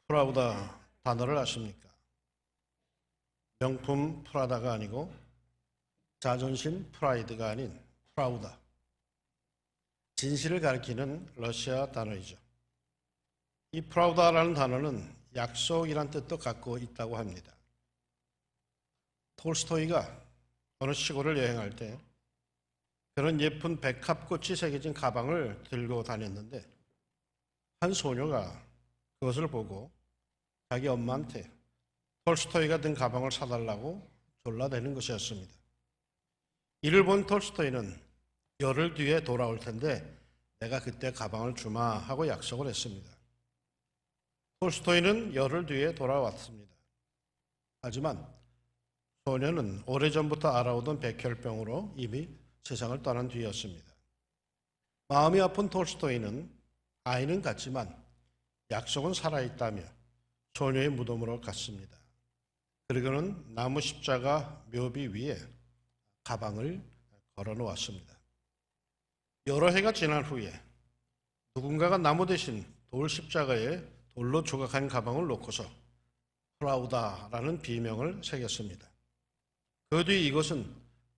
프라우다 단어를 아십니까? 명품 프라다가 아니고 자존심 프라이드가 아닌 프라우다. 진실을 가리키는 러시아 단어이죠. 이 프라우다라는 단어는 약속이란 뜻도 갖고 있다고 합니다. 톨스토이가 어느 시골을 여행할 때 그런 예쁜 백합꽃이 새겨진 가방을 들고 다녔는데 한 소녀가 그것을 보고 자기 엄마한테 톨스토이가 든 가방을 사달라고 졸라대는 것이었습니다. 이를 본 톨스토이는 열흘 뒤에 돌아올 텐데 내가 그때 가방을 주마 하고 약속을 했습니다. 톨스토이는 열흘 뒤에 돌아왔습니다. 하지만 소녀는 오래전부터 알아오던 백혈병으로 이미 세상을 떠난 뒤였습니다. 마음이 아픈 톨스토이는 아이는 갔지만 약속은 살아있다며 소녀의 무덤으로 갔습니다. 그리고는 나무 십자가 묘비 위에 가방을 걸어 놓았습니다. 여러 해가 지난 후에 누군가가 나무 대신 돌 십자가에 돌로 조각한 가방을 놓고서 프라우다라는 비명을 새겼습니다. 그 뒤 이것은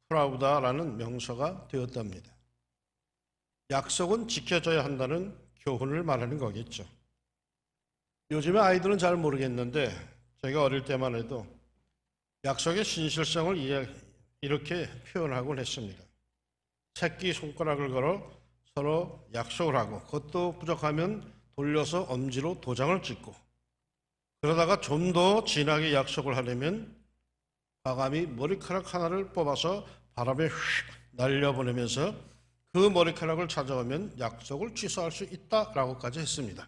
프라우다라는 명서가 되었답니다. 약속은 지켜져야 한다는 교훈을 말하는 거겠죠. 요즘에 아이들은 잘 모르겠는데 제가 어릴 때만 해도 약속의 신실성을 이렇게 표현하곤 했습니다. 새끼 손가락을 걸어 서로 약속을 하고 그것도 부족하면 돌려서 엄지로 도장을 찍고 그러다가 좀 더 진하게 약속을 하려면 과감히 머리카락 하나를 뽑아서 바람에 휙 날려보내면서 그 머리카락을 찾아오면 약속을 취소할 수 있다라고까지 했습니다.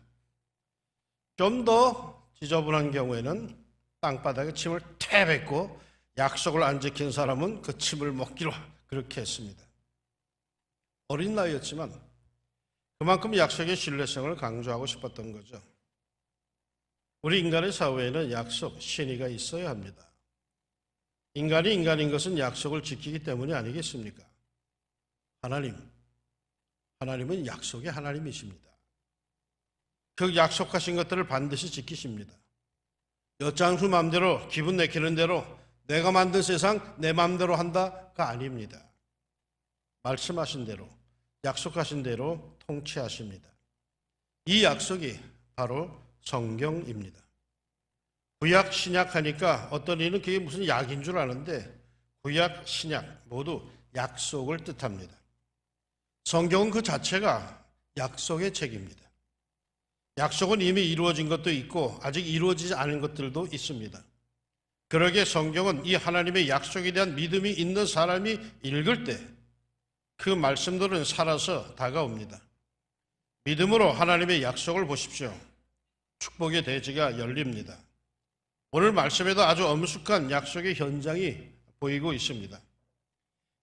좀 더 지저분한 경우에는 땅바닥에 침을 태 뱉고 약속을 안 지킨 사람은 그 침을 먹기로 그렇게 했습니다. 어린 나이였지만 그만큼 약속의 신뢰성을 강조하고 싶었던 거죠. 우리 인간의 사회에는 약속, 신의가 있어야 합니다. 인간이 인간인 것은 약속을 지키기 때문이 아니겠습니까? 하나님은 약속의 하나님이십니다. 그 약속하신 것들을 반드시 지키십니다. 엿장수 마음대로 기분 내키는 대로 내가 만든 세상 내 마음대로 한다가 아닙니다. 말씀하신 대로 약속하신 대로 통치하십니다. 이 약속이 바로 성경입니다. 구약, 신약 하니까 어떤 이는 그게 무슨 약인 줄 아는데 구약, 신약 모두 약속을 뜻합니다. 성경은 그 자체가 약속의 책입니다. 약속은 이미 이루어진 것도 있고 아직 이루어지지 않은 것들도 있습니다. 그러기에 성경은 이 하나님의 약속에 대한 믿음이 있는 사람이 읽을 때 그 말씀들은 살아서 다가옵니다. 믿음으로 하나님의 약속을 보십시오. 축복의 대지가 열립니다. 오늘 말씀에도 아주 엄숙한 약속의 현장이 보이고 있습니다.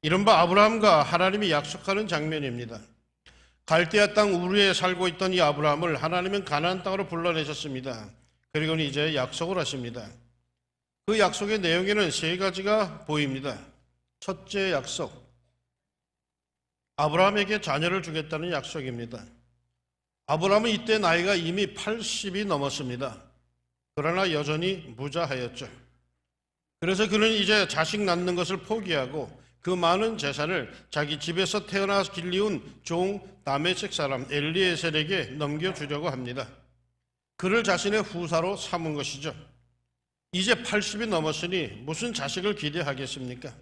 이른바 아브라함과 하나님이 약속하는 장면입니다. 갈대아 땅 우르에 살고 있던 이 아브라함을 하나님은 가나안 땅으로 불러내셨습니다. 그리고는 이제 약속을 하십니다. 그 약속의 내용에는 세 가지가 보입니다. 첫째 약속, 아브라함에게 자녀를 주겠다는 약속입니다. 아브라함은 이때 나이가 이미 80이 넘었습니다. 그러나 여전히 무자하였죠. 그래서 그는 이제 자식 낳는 것을 포기하고 그 많은 재산을 자기 집에서 태어나 길리운 종 다메섹 사람 엘리에셀에게 넘겨주려고 합니다. 그를 자신의 후사로 삼은 것이죠. 이제 80이 넘었으니 무슨 자식을 기대하겠습니까?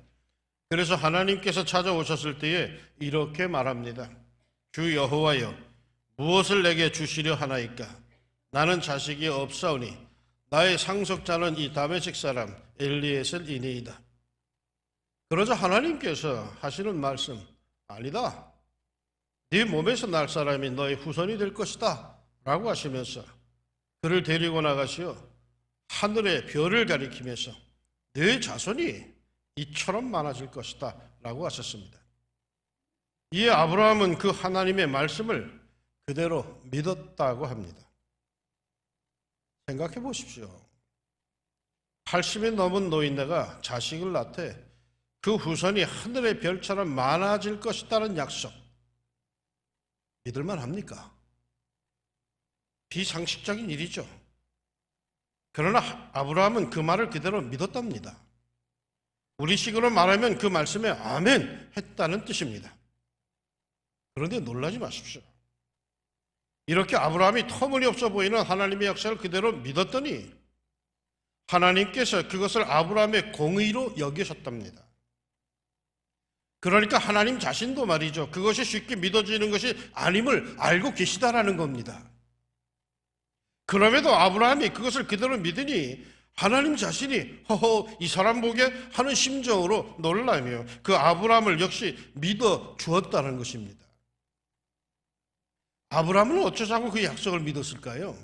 그래서 하나님께서 찾아오셨을 때에 이렇게 말합니다. 주 여호와여, 무엇을 내게 주시려 하나이까? 나는 자식이 없사오니 나의 상속자는 이 다메섹 사람 엘리에셀이니이다. 그러자 하나님께서 하시는 말씀, 아니다. 네 몸에서 날 사람이 너의 후손이 될 것이다 라고 하시면서 그를 데리고 나가시어 하늘의 별을 가리키면서 네 자손이 이처럼 많아질 것이다 라고 하셨습니다. 이에 아브라함은 그 하나님의 말씀을 그대로 믿었다고 합니다. 생각해 보십시오. 80이 넘은 노인네가 자식을 낳되 그 후손이 하늘의 별처럼 많아질 것이라는 약속, 믿을만 합니까? 비상식적인 일이죠. 그러나 아브라함은 그 말을 그대로 믿었답니다. 우리식으로 말하면 그 말씀에 아멘 했다는 뜻입니다. 그런데 놀라지 마십시오. 이렇게 아브라함이 터무니없어 보이는 하나님의 역사를 그대로 믿었더니 하나님께서 그것을 아브라함의 공의로 여기셨답니다. 그러니까 하나님 자신도 말이죠, 그것이 쉽게 믿어지는 것이 아님을 알고 계시다라는 겁니다. 그럼에도 아브라함이 그것을 그대로 믿으니 하나님 자신이 허허 이 사람 보게 하는 심정으로 놀라며 그 아브라함을 역시 믿어 주었다는 것입니다. 아브라함은 어쩌자고 그 약속을 믿었을까요?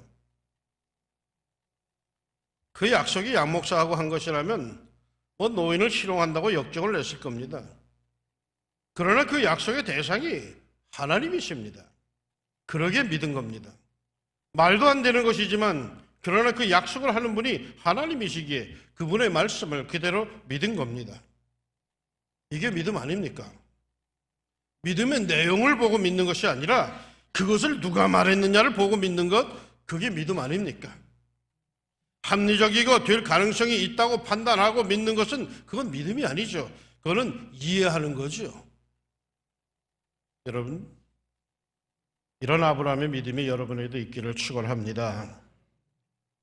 그 약속이 양 목사하고 한 것이라면 노인을 희롱한다고 역적을 냈을 겁니다. 그러나 그 약속의 대상이 하나님이십니다. 그러게 믿은 겁니다. 말도 안 되는 것이지만 그러나 그 약속을 하는 분이 하나님이시기에 그분의 말씀을 그대로 믿은 겁니다. 이게 믿음 아닙니까? 믿음의 내용을 보고 믿는 것이 아니라 그것을 누가 말했느냐를 보고 믿는 것, 그게 믿음 아닙니까? 합리적이고 될 가능성이 있다고 판단하고 믿는 것은 그건 믿음이 아니죠. 그거는 이해하는 거죠. 여러분, 이런 아브라함의 믿음이 여러분에게도 있기를 축원합니다.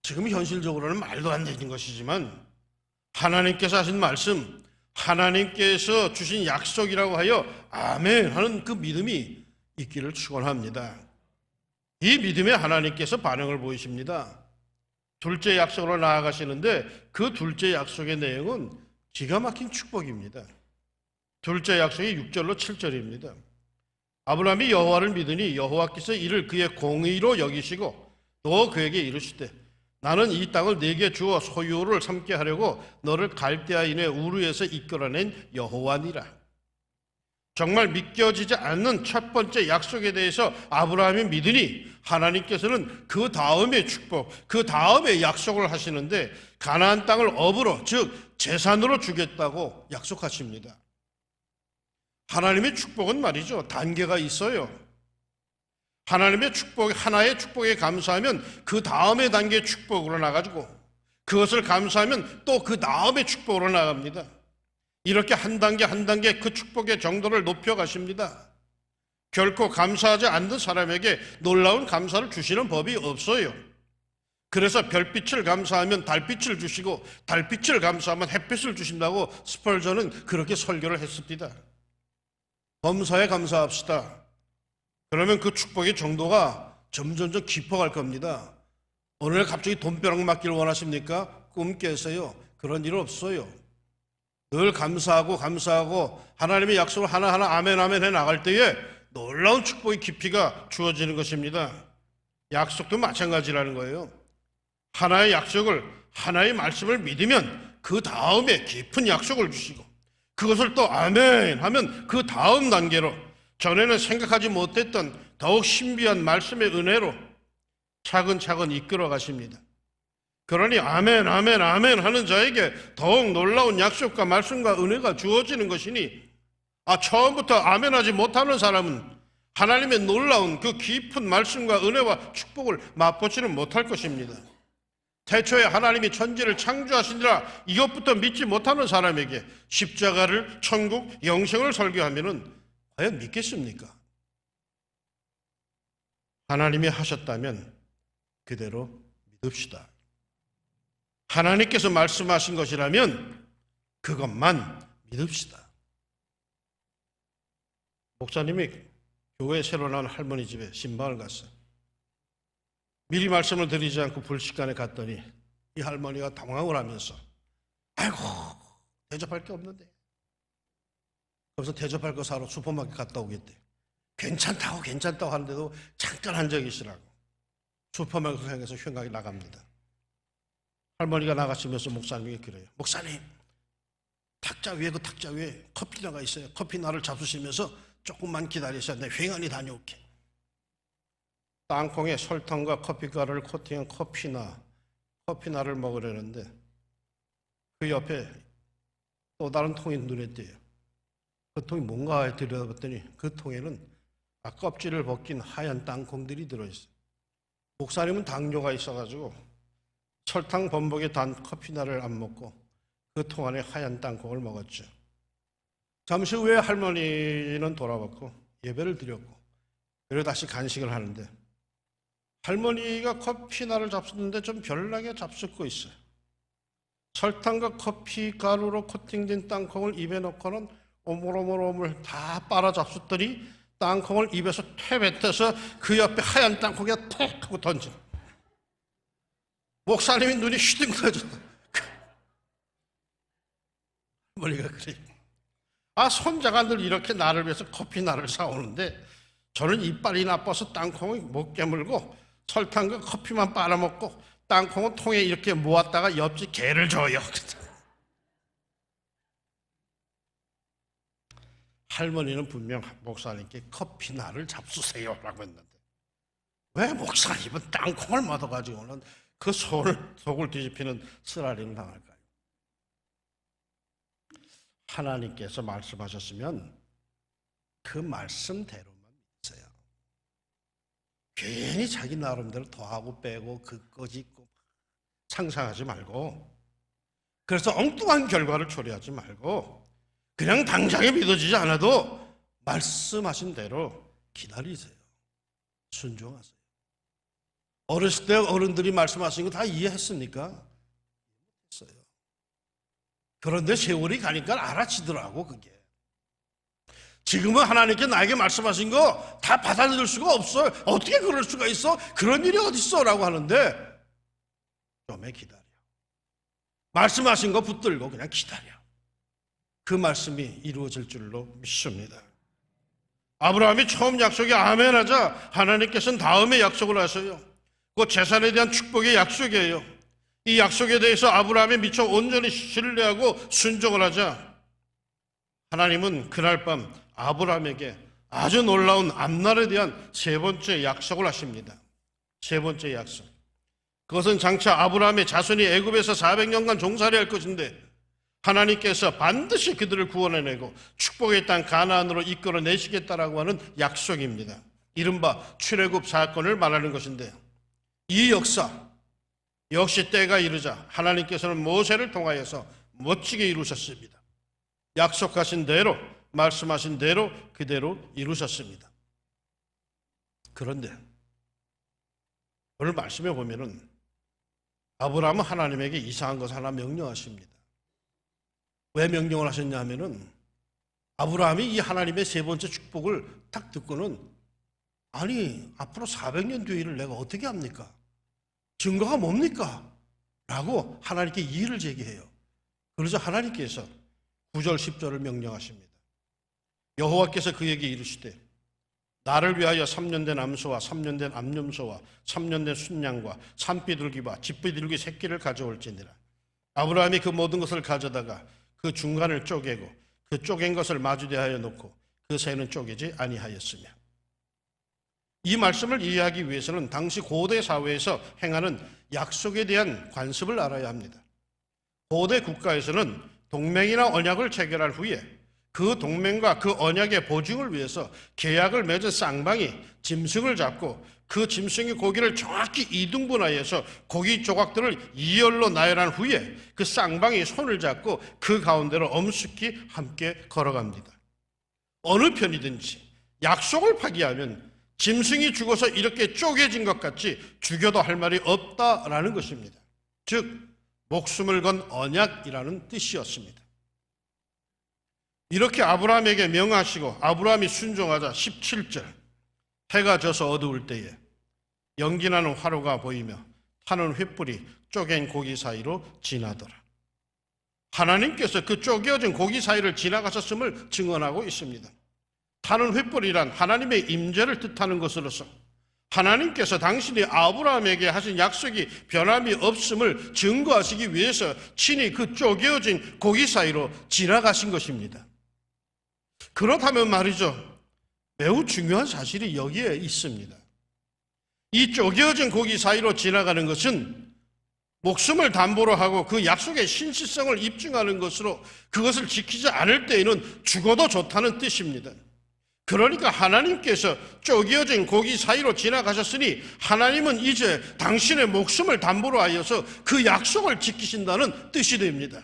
지금 현실적으로는 말도 안 되는 것이지만 하나님께서 하신 말씀, 하나님께서 주신 약속이라고 하여 아멘 하는 그 믿음이 있기를 축원합니다. 이 믿음에 하나님께서 반응을 보이십니다. 둘째 약속으로 나아가시는데 그 둘째 약속의 내용은 기가 막힌 축복입니다. 둘째 약속이 6절로 7절입니다. 아브라함이 여호와를 믿으니 여호와께서 이를 그의 공의로 여기시고 또 그에게 이르시되 나는 이 땅을 네게 주어 소유를 삼게 하려고 너를 갈대아인의 우르에서 이끌어낸 여호와니라. 정말 믿겨지지 않는 첫 번째 약속에 대해서 아브라함이 믿으니 하나님께서는 그 다음의 축복, 그 다음의 약속을 하시는데 가나안 땅을 업으로, 즉 재산으로 주겠다고 약속하십니다. 하나님의 축복은 말이죠, 단계가 있어요. 하나님의 축복, 하나의 축복에 감사하면 그 다음의 단계의 축복으로 나가지고 그것을 감사하면 또 그 다음의 축복으로 나갑니다. 이렇게 한 단계 한 단계 그 축복의 정도를 높여가십니다. 결코 감사하지 않는 사람에게 놀라운 감사를 주시는 법이 없어요. 그래서 별빛을 감사하면 달빛을 주시고 달빛을 감사하면 햇빛을 주신다고 스펄전은 그렇게 설교를 했습니다. 범사에 감사합시다. 그러면 그 축복의 정도가 점점점 깊어갈 겁니다. 어느 날 갑자기 돈벼락 맞기를 원하십니까? 꿈 깨세요. 그런 일 없어요. 늘 감사하고 하나님의 약속을 하나하나 아멘 아멘 해 나갈 때에 놀라운 축복의 깊이가 주어지는 것입니다. 약속도 마찬가지라는 거예요. 하나의 약속을, 하나의 말씀을 믿으면 그 다음에 깊은 약속을 주시고 그것을 또 아멘 하면 그 다음 단계로 전에는 생각하지 못했던 더욱 신비한 말씀의 은혜로 차근차근 이끌어 가십니다. 그러니 아멘 아멘 아멘 하는 자에게 더욱 놀라운 약속과 말씀과 은혜가 주어지는 것이니 처음부터 아멘 하지 못하는 사람은 하나님의 놀라운 그 깊은 말씀과 은혜와 축복을 맛보지는 못할 것입니다. 태초에 하나님이 천지를 창조하시니라 이것부터 믿지 못하는 사람에게 십자가를, 천국, 영생을 설교하면은 과연 믿겠습니까? 하나님이 하셨다면 그대로 믿읍시다. 하나님께서 말씀하신 것이라면 그것만 믿읍시다. 목사님이 교회에 새로 나온 할머니 집에 신방을 갔어요. 미리 말씀을 드리지 않고 불식간에 갔더니 이 할머니가 당황을 하면서 아이고 대접할 게 없는데, 그래서 대접할 거 사러 슈퍼마켓 갔다 오겠대. 괜찮다고 하는데도 잠깐 앉아 계시라고 슈퍼마켓 향해서 휘황하게 나갑니다. 할머니가 나가시면서 목사님이 그래요. 목사님, 탁자 위에 커피 나가 있어요. 커피 나를 잡수시면서 조금만 기다리셔야 내 횡하니 다녀올게. 땅콩에 설탕과 커피가루를 코팅한 커피나를 먹으려는데 그 옆에 또 다른 통이 눈에 띄어요. 그 통이 뭔가 들여다봤더니 그 통에는 껍질을 벗긴 하얀 땅콩들이 들어있어요. 목사님은 당뇨가 있어가지고 설탕 범벅에 단 커피나를 안 먹고 그 통 안에 하얀 땅콩을 먹었죠. 잠시 후에 할머니는 돌아왔고 예배를 드렸고 그리고 다시 간식을 하는데 할머니가 커피나를 잡수는데 좀 별나게 잡숫고 있어요. 설탕과 커피 가루로 코팅된 땅콩을 입에 넣고는 오물오물 다 빨아 잡숫더니 땅콩을 입에서 퇴뱉어서 그 옆에 하얀 땅콩에 탁 하고 던진. 목사님이 눈이 휘둥 떠졌다. 할머니가 그래요. 손자가 늘 이렇게 나를 위해서 커피나를 사오는데 저는 이빨이 나빠서 땅콩을 못 깨물고 설탕과 커피만 빨아먹고 땅콩은 통에 이렇게 모았다가 옆집 개를 줘요. 할머니는 분명 목사님께 커피나를 잡수세요 라고 했는데 왜 목사님은 땅콩을 먹어가지고는 그 속을 뒤집히는 쓰라리를 당할까요? 하나님께서 말씀하셨으면 그 말씀대로만 믿으세요. 괜히 자기 나름대로 더하고 빼고 긋고 상상하지 말고, 그래서 엉뚱한 결과를 초래하지 말고 그냥 당장에 믿어지지 않아도 말씀하신 대로 기다리세요. 순종하세요. 어렸을 때 어른들이 말씀하신 거 다 이해했습니까? 못했어요. 그런데 세월이 가니까 알아지더라고 그게. 지금은 하나님께 나에게 말씀하신 거 다 받아들일 수가 없어요. 어떻게 그럴 수가 있어? 그런 일이 어딨어? 라고 하는데 좀에 기다려. 말씀하신 거 붙들고 그냥 기다려. 그 말씀이 이루어질 줄로 믿습니다. 아브라함이 처음 약속에 아멘 하자 하나님께서는 다음에 약속을 하셔요. 그 재산에 대한 축복의 약속이에요. 이 약속에 대해서 아브라함이 미처 온전히 신뢰하고 순종을 하자 하나님은 그날 밤 아브라함에게 아주 놀라운 앞날에 대한 세 번째 약속을 하십니다. 세 번째 약속. 그것은 장차 아브라함의 자손이 애굽에서 400년간 종살이 할 것인데 하나님께서 반드시 그들을 구원해내고 축복의 땅 가나안으로 이끌어내시겠다라고 하는 약속입니다. 이른바 출애굽 사건을 말하는 것인데 이 역사 역시 때가 이르자 하나님께서는 모세를 통하여서 멋지게 이루셨습니다. 약속하신 대로 말씀하신 대로 그대로 이루셨습니다. 그런데 오늘 말씀에 보면은 아브라함은 하나님에게 이상한 것을 하나 명령하십니다. 왜 명령을 하셨냐면은 아브라함이 이 하나님의 세 번째 축복을 딱 듣고는 아니 앞으로 400년 뒤의 일을 내가 어떻게 합니까? 증거가 뭡니까? 라고 하나님께 이의를 제기해요. 그러자 하나님께서 9절 10절을 명령하십니다. 여호와께서 그에게 이르시되 나를 위하여 3년 된 암소와 3년 된 암염소와 3년 된 순양과 산비둘기와 집비둘기 새끼를 가져올지니라. 아브라함이 그 모든 것을 가져다가 그 중간을 쪼개고 그 쪼갠 것을 마주대하여 놓고 그 새는 쪼개지 아니하였으며. 이 말씀을 이해하기 위해서는 당시 고대 사회에서 행하는 약속에 대한 관습을 알아야 합니다. 고대 국가에서는 동맹이나 언약을 체결할 후에 그 동맹과 그 언약의 보증을 위해서 계약을 맺은 쌍방이 짐승을 잡고 그 짐승의 고기를 정확히 2등분하여서 고기 조각들을 2열로 나열한 후에 그 쌍방이 손을 잡고 그 가운데로 엄숙히 함께 걸어갑니다. 어느 편이든지 약속을 파기하면 짐승이 죽어서 이렇게 쪼개진 것 같이 죽여도 할 말이 없다라는 것입니다. 즉 목숨을 건 언약이라는 뜻이었습니다. 이렇게 아브라함에게 명하시고 아브라함이 순종하자 17절 해가 져서 어두울 때에 연기나는 화로가 보이며 타는 횃불이 쪼갠 고기 사이로 지나더라. 하나님께서 그 쪼개어진 고기 사이를 지나가셨음을 증언하고 있습니다. 타는 횃불이란 하나님의 임재를 뜻하는 것으로서 하나님께서 당신이 아브라함에게 하신 약속이 변함이 없음을 증거하시기 위해서 친히 그 쪼개어진 고기 사이로 지나가신 것입니다. 그렇다면 말이죠, 매우 중요한 사실이 여기에 있습니다. 이 쪼개어진 고기 사이로 지나가는 것은 목숨을 담보로 하고 그 약속의 신실성을 입증하는 것으로 그것을 지키지 않을 때에는 죽어도 좋다는 뜻입니다. 그러니까 하나님께서 쪼개어진 고기 사이로 지나가셨으니 하나님은 이제 당신의 목숨을 담보로 하여서 그 약속을 지키신다는 뜻이 됩니다.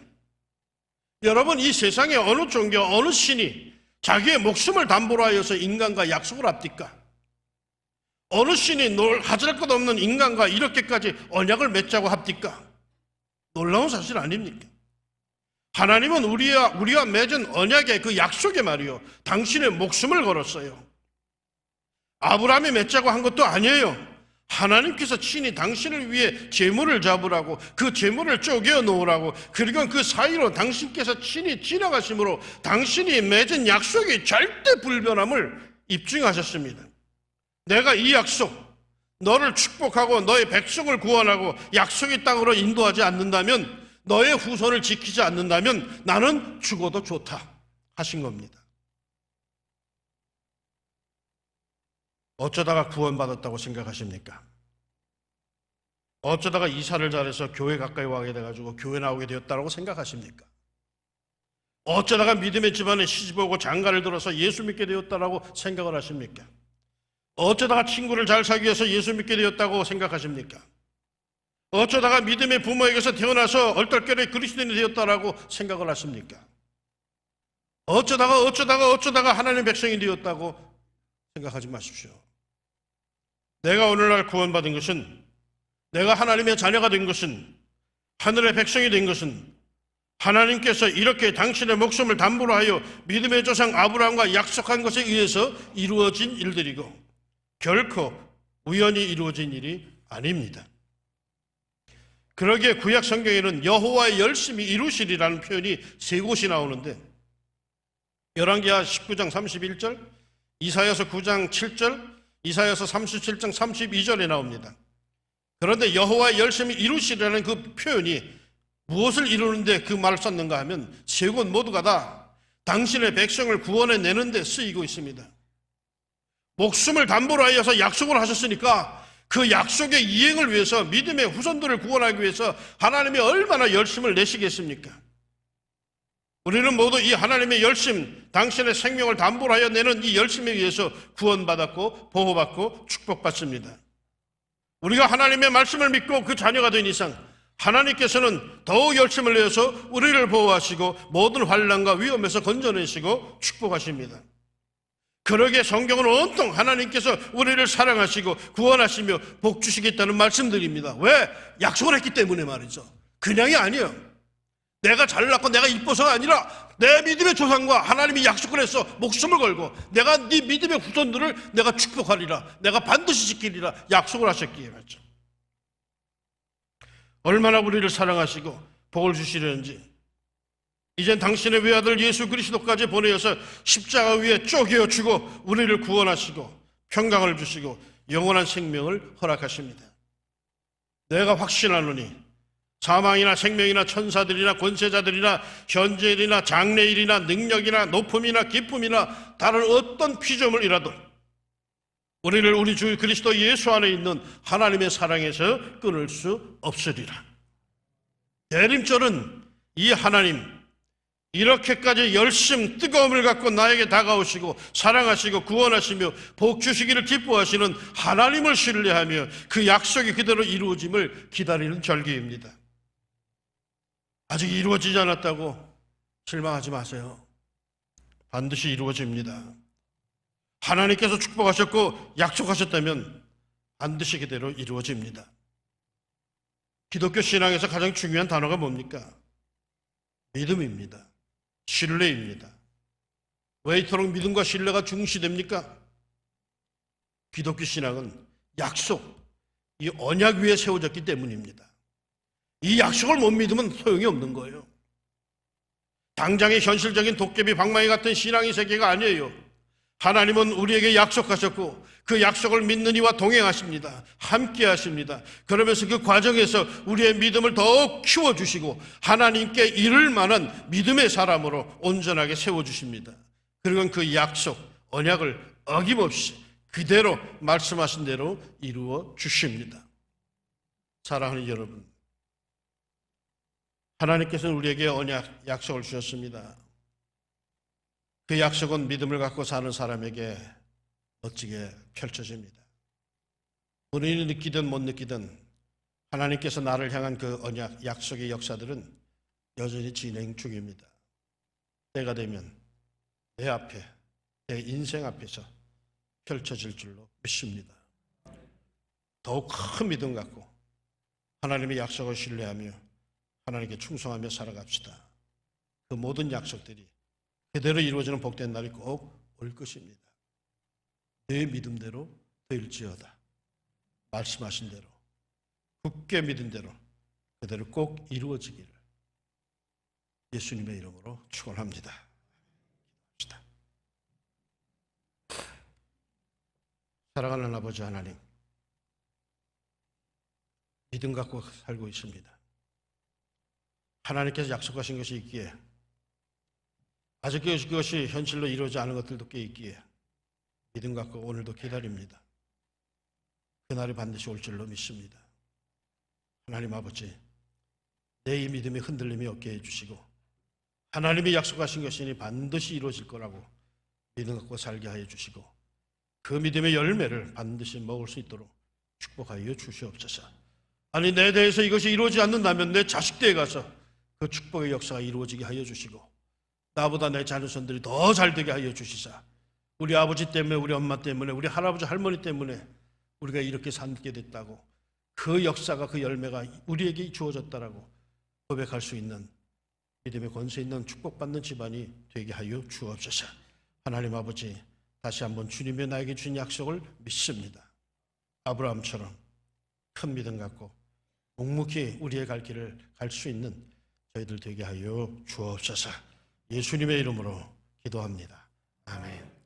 여러분, 이 세상에 어느 종교, 어느 신이 자기의 목숨을 담보로 하여서 인간과 약속을 합니까? 어느 신이 하질 것 없는 인간과 이렇게까지 언약을 맺자고 합니까? 놀라운 사실 아닙니까? 하나님은 우리와 맺은 언약의 그 약속에 말이요, 당신의 목숨을 걸었어요. 아브라함이 맺자고 한 것도 아니에요. 하나님께서 친히 당신을 위해 제물을 잡으라고, 그 제물을 쪼개어 놓으라고, 그리고 그 사이로 당신께서 친히 지나가심으로 당신이 맺은 약속이 절대 불변함을 입증하셨습니다. 내가 이 약속, 너를 축복하고 너의 백성을 구원하고 약속의 땅으로 인도하지 않는다면, 너의 후손을 지키지 않는다면 나는 죽어도 좋다 하신 겁니다. 어쩌다가 구원받았다고 생각하십니까? 어쩌다가 이사를 잘해서 교회 가까이 와게 돼가지고 교회 나오게 되었다고 생각하십니까? 어쩌다가 믿음의 집안에 시집 오고 장가를 들어서 예수 믿게 되었다고 생각을 하십니까? 어쩌다가 친구를 잘 사귀기 위해서 예수 믿게 되었다고 생각하십니까? 어쩌다가 믿음의 부모에게서 태어나서 얼떨결에 그리스도인이 되었다라고 생각을 하십니까? 어쩌다가 하나님의 백성이 되었다고 생각하지 마십시오. 내가 오늘날 구원받은 것은, 내가 하나님의 자녀가 된 것은, 하늘의 백성이 된 것은 하나님께서 이렇게 당신의 목숨을 담보로 하여 믿음의 조상 아브라함과 약속한 것에 의해서 이루어진 일들이고 결코 우연히 이루어진 일이 아닙니다. 그러기에 구약 성경에는 여호와의 열심히 이루시리라는 표현이 3곳이 나오는데, 열왕기하 19장 31절, 이사야서 9장 7절, 이사야서 37장 32절에 나옵니다. 그런데 여호와의 열심히 이루시리라는 그 표현이 무엇을 이루는데 그 말을 썼는가 하면 3곳 모두가 다 당신의 백성을 구원해 내는 데 쓰이고 있습니다. 목숨을 담보로 하여서 약속을 하셨으니까 그 약속의 이행을 위해서, 믿음의 후손들을 구원하기 위해서 하나님이 얼마나 열심을 내시겠습니까? 우리는 모두 이 하나님의 열심, 당신의 생명을 담보로 하여 내는 이 열심에 의해서 구원받았고 보호받고 축복받습니다. 우리가 하나님의 말씀을 믿고 그 자녀가 된 이상 하나님께서는 더욱 열심을 내어서 우리를 보호하시고 모든 환난과 위험에서 건져내시고 축복하십니다. 그러기에 성경은 온통 하나님께서 우리를 사랑하시고 구원하시며 복 주시겠다는 말씀드립니다. 왜? 약속을 했기 때문에 말이죠. 그냥이 아니에요. 내가 잘났고 내가 이뻐서가 아니라 내 믿음의 조상과 하나님이 약속을 해서 목숨을 걸고 내가 네 믿음의 후손들을 내가 축복하리라, 내가 반드시 지키리라 약속을 하셨기에 말이죠. 얼마나 우리를 사랑하시고 복을 주시려는지, 이젠 당신의 외아들 예수 그리스도까지 보내어서 십자가 위에 쪼개어 주고 우리를 구원하시고 평강을 주시고 영원한 생명을 허락하십니다. 내가 확신하노니 사망이나 생명이나 천사들이나 권세자들이나 현재일이나 장래일이나 능력이나 높음이나 기쁨이나 다른 어떤 피조물이라도 우리를 우리 주 그리스도 예수 안에 있는 하나님의 사랑에서 끊을 수 없으리라. 대림절은 이 하나님, 이렇게까지 열심, 뜨거움을 갖고 나에게 다가오시고 사랑하시고 구원하시며 복 주시기를 기뻐하시는 하나님을 신뢰하며 그 약속이 그대로 이루어짐을 기다리는 절기입니다. 아직 이루어지지 않았다고 실망하지 마세요. 반드시 이루어집니다. 하나님께서 축복하셨고 약속하셨다면 반드시 그대로 이루어집니다. 기독교 신앙에서 가장 중요한 단어가 뭡니까? 믿음입니다. 신뢰입니다. 왜 이토록 믿음과 신뢰가 중시됩니까? 기독교 신앙은 약속, 이 언약 위에 세워졌기 때문입니다. 이 약속을 못 믿으면 소용이 없는 거예요. 당장의 현실적인 도깨비 방망이 같은 신앙의 세계가 아니에요. 하나님은 우리에게 약속하셨고 그 약속을 믿는 이와 동행하십니다. 함께 하십니다. 그러면서 그 과정에서 우리의 믿음을 더욱 키워주시고 하나님께 이를 만한 믿음의 사람으로 온전하게 세워주십니다. 그리고 그 약속, 언약을 어김없이 그대로 말씀하신 대로 이루어 주십니다. 사랑하는 여러분, 하나님께서는 우리에게 언약, 약속을 주셨습니다. 그 약속은 믿음을 갖고 사는 사람에게 멋지게 펼쳐집니다. 본인이 느끼든 못 느끼든 하나님께서 나를 향한 그 언약, 약속의 역사들은 여전히 진행 중입니다. 때가 되면 내 앞에, 내 인생 앞에서 펼쳐질 줄로 믿습니다. 더욱 큰 믿음 갖고 하나님의 약속을 신뢰하며 하나님께 충성하며 살아갑시다. 그 모든 약속들이 그대로 이루어지는 복된 날이 꼭 올 것입니다. 내 믿음대로 될지어다. 말씀하신 대로, 굳게 믿은 대로 그대로 꼭 이루어지기를 예수님의 이름으로 축원합니다. 기도합시다. 사랑하는 아버지 하나님, 믿음 갖고 살고 있습니다. 하나님께서 약속하신 것이 있기에 아직 그것이 현실로 이루어지지 않은 것들도 꽤 있기에 믿음 갖고 오늘도 기다립니다. 그날이 반드시 올 줄로 믿습니다. 하나님 아버지, 내 이 믿음의 흔들림이 없게 해주시고 하나님이 약속하신 것이니 반드시 이루어질 거라고 믿음 갖고 살게 하여 주시고 그 믿음의 열매를 반드시 먹을 수 있도록 축복하여 주시옵소서. 아니, 내 대해서 이것이 이루어지지 않는다면 내 자식 대에 가서 그 축복의 역사가 이루어지게 하여 주시고 나보다 내 자녀손들이 더 잘되게 하여 주시사 우리 아버지 때문에, 우리 엄마 때문에, 우리 할아버지 할머니 때문에 우리가 이렇게 살게 됐다고 그 역사가, 그 열매가 우리에게 주어졌다라고 고백할 수 있는 믿음의 권세 있는 축복받는 집안이 되게 하여 주옵소서. 하나님 아버지, 다시 한번 주님의 나에게 주신 약속을 믿습니다. 아브라함처럼 큰 믿음 갖고 묵묵히 우리의 갈 길을 갈 수 있는 저희들 되게 하여 주옵소서. 예수님의 이름으로 기도합니다. 아멘.